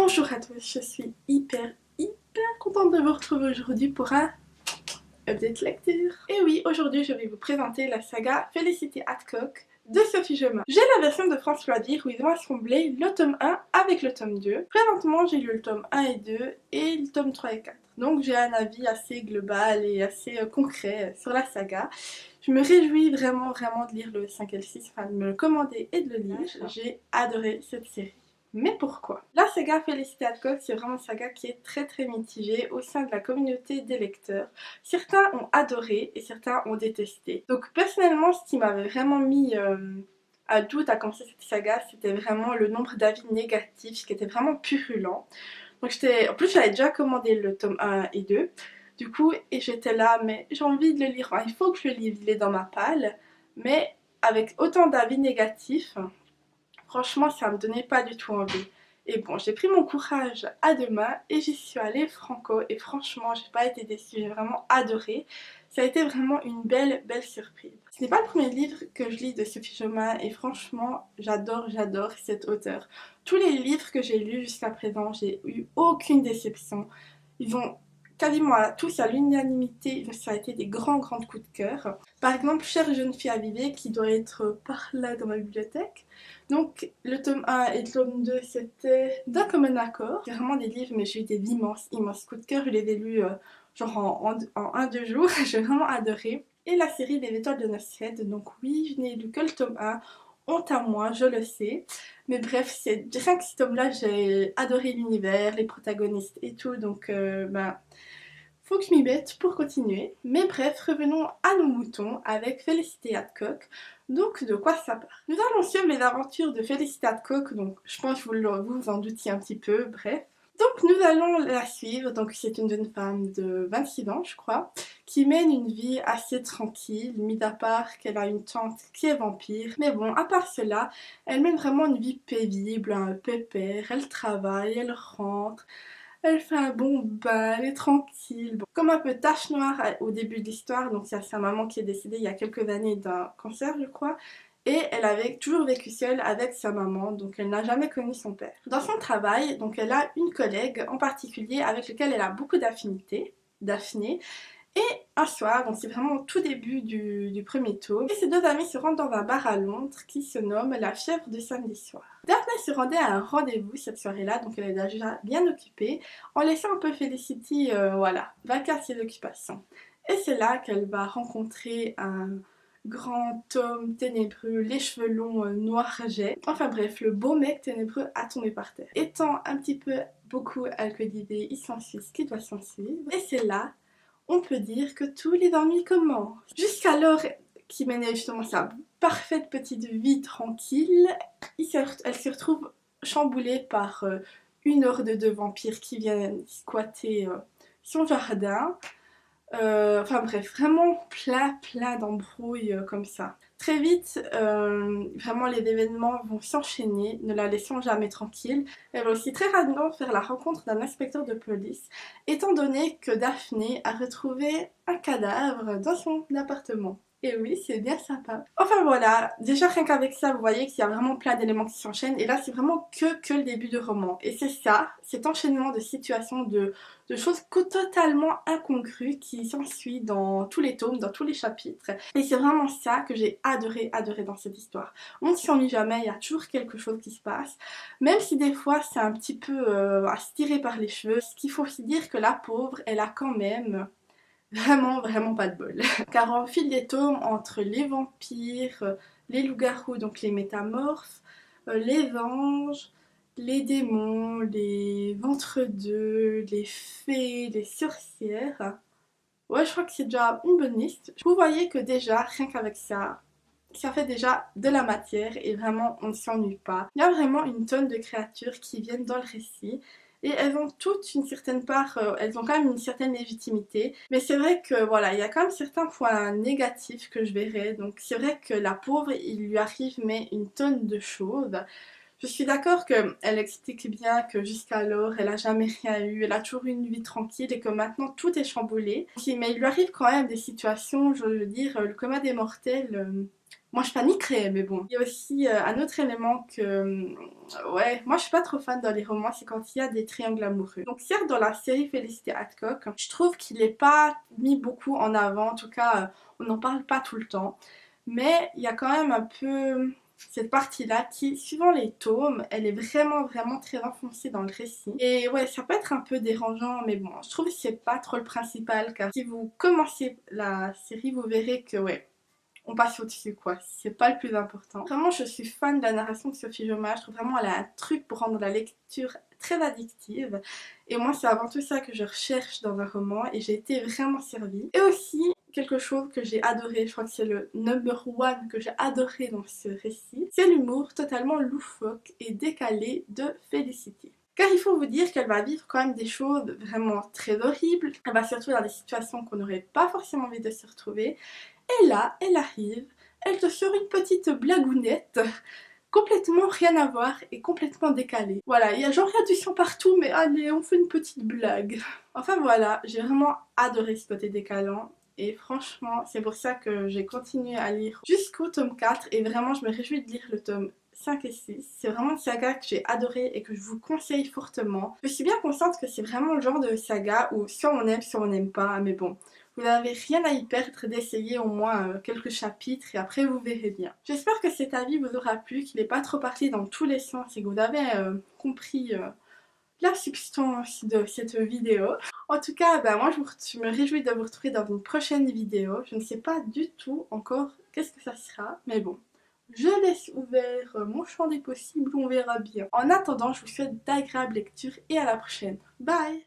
Bonjour à tous, je suis hyper contente de vous retrouver aujourd'hui pour un update lecture. Et oui, aujourd'hui je vais vous présenter la saga Felicity Hadcock de Sophie Jomain. J'ai la version de France Loisirs où ils ont assemblé le tome 1 avec le tome 2. Présentement j'ai lu le tome 1 et 2 et le tome 3 et 4. Donc j'ai un avis assez global et assez concret sur la saga. Je me réjouis vraiment de lire le 5 et le 6, enfin de me le commander et de le lire. J'ai adoré cette série. Mais pourquoi? La saga Felicity Hadcock, c'est vraiment une saga qui est très mitigée au sein de la communauté des lecteurs. Certains ont adoré et certains ont détesté. Donc personnellement, ce qui m'avait vraiment mis à doute à commencer cette saga, c'était vraiment le nombre d'avis négatifs qui était vraiment purulent. Donc en plus j'avais déjà commandé le tome 1 et 2. Du coup, et j'étais là, mais j'ai envie de le lire. Enfin, il faut que je le lise, il est dans ma palle. Mais avec autant d'avis négatifs, franchement, ça me donnait pas du tout envie. Et bon, j'ai pris mon courage à deux mains et j'y suis allée franco. Et franchement, j'ai pas été déçue, j'ai vraiment adoré. Ça a été vraiment une belle surprise. Ce n'est pas le premier livre que je lis de Sophie Jomain et franchement, j'adore cette auteure. Tous les livres que j'ai lus jusqu'à présent, j'ai eu aucune déception. Ils ont quasiment tous à l'unanimité, ça a été des grands coups de cœur. Par exemple, Chère jeune fille à vivre qui doit être par là dans ma bibliothèque. Donc le tome 1 et le tome 2 c'était d'un commun accord. C'est vraiment des livres mais j'ai eu des immenses coups de cœur. Je les ai lus genre en 1-2 jours. J'ai vraiment adoré. Et la série des étoiles de Nosred. Donc oui, je n'ai lu que le tome 1. Honte à moi, je le sais. Mais bref, c'est rien que ce tome-là, j'ai adoré l'univers, les protagonistes et tout. Donc faut que je m'y mette pour continuer. Mais bref, revenons à nos moutons avec Felicity Hadcock. Donc de quoi ça part? Nous allons suivre les aventures de Felicity Hadcock, donc je pense que vous vous en doutiez un petit peu, bref. Donc nous allons la suivre, donc c'est une jeune femme de 26 ans je crois, qui mène une vie assez tranquille, mis à part qu'elle a une tante qui est vampire. Mais bon, à part cela, elle mène vraiment une vie paisible, un pépère, elle travaille, elle rentre. Elle fait un bon bain, elle est tranquille. Bon, comme un peu tache noire au début de l'histoire, donc c'est sa maman qui est décédée il y a quelques années d'un cancer je crois. Et elle avait toujours vécu seule avec sa maman, donc elle n'a jamais connu son père. Dans son travail, donc elle a une collègue en particulier avec laquelle elle a beaucoup d'affinité, Daphné. Et un soir, donc c'est vraiment au tout début du premier tome, et ces deux amis se rendent dans un bar à Londres qui se nomme La Fièvre de samedi soir. Daphné se rendait à un rendez-vous cette soirée-là, donc elle est déjà bien occupée, en laissant un peu Felicity, voilà, vaquer à ses occupations. Et c'est là qu'elle va rencontrer un grand homme ténébreux, les cheveux longs noirs jets. Enfin bref, le beau mec ténébreux a tombé par terre. Étant un petit peu beaucoup alcoolisé, il s'ensuit ce qui doit s'ensuivre. Et c'est là on peut dire que tous les ennuis commencent. Jusqu'alors qu'il menait justement sa parfaite petite vie tranquille, elle se retrouve chamboulée par une horde de vampires qui viennent squatter son jardin. Enfin bref, vraiment plein d'embrouilles comme ça. Très vite, vraiment les événements vont s'enchaîner, ne la laissant jamais tranquille. Elle va aussi très rapidement faire la rencontre d'un inspecteur de police, étant donné que Daphné a retrouvé un cadavre dans son appartement. Et oui, c'est bien sympa. Enfin voilà, déjà rien qu'avec ça, vous voyez qu'il y a vraiment plein d'éléments qui s'enchaînent. Et là, c'est vraiment que le début du roman. Et c'est ça, cet enchaînement de situations, de choses totalement incongrues qui s'ensuit dans tous les tomes, dans tous les chapitres. Et c'est vraiment ça que j'ai adoré dans cette histoire. On ne s'ennuie jamais, il y a toujours quelque chose qui se passe. Même si des fois, c'est un petit peu à se tirer par les cheveux. Ce qu'il faut aussi dire que la pauvre, elle a quand même vraiment pas de bol. Car au fil des tomes, entre les vampires, les loups-garous, donc les métamorphes, les anges, les démons, les ventre-deux, les fées, les sorcières, ouais, je crois que c'est déjà une bonne liste. Vous voyez que déjà, rien qu'avec ça, ça fait déjà de la matière et vraiment on ne s'ennuie pas. Il y a vraiment une tonne de créatures qui viennent dans le récit. Et elles ont toutes une certaine part, elles ont quand même une certaine légitimité. Mais c'est vrai que voilà, il y a quand même certains points négatifs que je verrais. Donc c'est vrai que la pauvre, il lui arrive mais une tonne de choses. Je suis d'accord qu'elle explique bien que jusqu'alors elle a jamais rien eu, elle a toujours eu une vie tranquille et que maintenant tout est chamboulé. Mais il lui arrive quand même des situations, je veux dire, le coma des mortels. Moi je paniquerais, mais bon. Il y a aussi un autre élément que... ouais, moi je suis pas trop fan dans les romans, c'est quand il y a des triangles amoureux. Donc certes dans la série Felicity Hadcock, je trouve qu'il est pas mis beaucoup en avant, en tout cas on n'en parle pas tout le temps. Mais il y a quand même un peu cette partie-là qui, suivant les tomes, elle est vraiment très enfoncée dans le récit. Et ouais, ça peut être un peu dérangeant, mais bon, je trouve que c'est pas trop le principal, car si vous commencez la série, vous verrez que ouais, on passe au-dessus quoi, c'est pas le plus important. Vraiment je suis fan de la narration de Sophie Joma, je trouve vraiment elle a un truc pour rendre la lecture très addictive et moi c'est avant tout ça que je recherche dans un roman et j'ai été vraiment servie. Et aussi quelque chose que j'ai adoré, je crois que c'est le number one que j'ai adoré dans ce récit, c'est l'humour totalement loufoque et décalé de Felicity. Car il faut vous dire qu'elle va vivre quand même des choses vraiment très horribles, elle va se retrouver dans des situations qu'on n'aurait pas forcément envie de se retrouver. Et là, elle arrive, elle te sort une petite blagounette, complètement rien à voir et complètement décalée. Voilà, il y a genre rien du sang partout, mais allez, on fait une petite blague. Enfin voilà, j'ai vraiment adoré ce côté décalant. Et franchement, c'est pour ça que j'ai continué à lire jusqu'au tome 4. Et vraiment, je me réjouis de lire le tome 5 et 6. C'est vraiment une saga que j'ai adoré et que je vous conseille fortement. Je suis bien consciente que c'est vraiment le genre de saga où soit on aime, soit on n'aime pas. Mais bon, vous n'avez rien à y perdre d'essayer au moins quelques chapitres et après vous verrez bien. J'espère que cet avis vous aura plu, qu'il n'est pas trop parti dans tous les sens et que vous avez compris la substance de cette vidéo. En tout cas, moi je me réjouis de vous retrouver dans une prochaine vidéo. Je ne sais pas du tout encore qu'est-ce que ça sera, mais bon. Je laisse ouvert mon champ des possibles, on verra bien. En attendant, je vous souhaite d'agréables lectures et à la prochaine. Bye!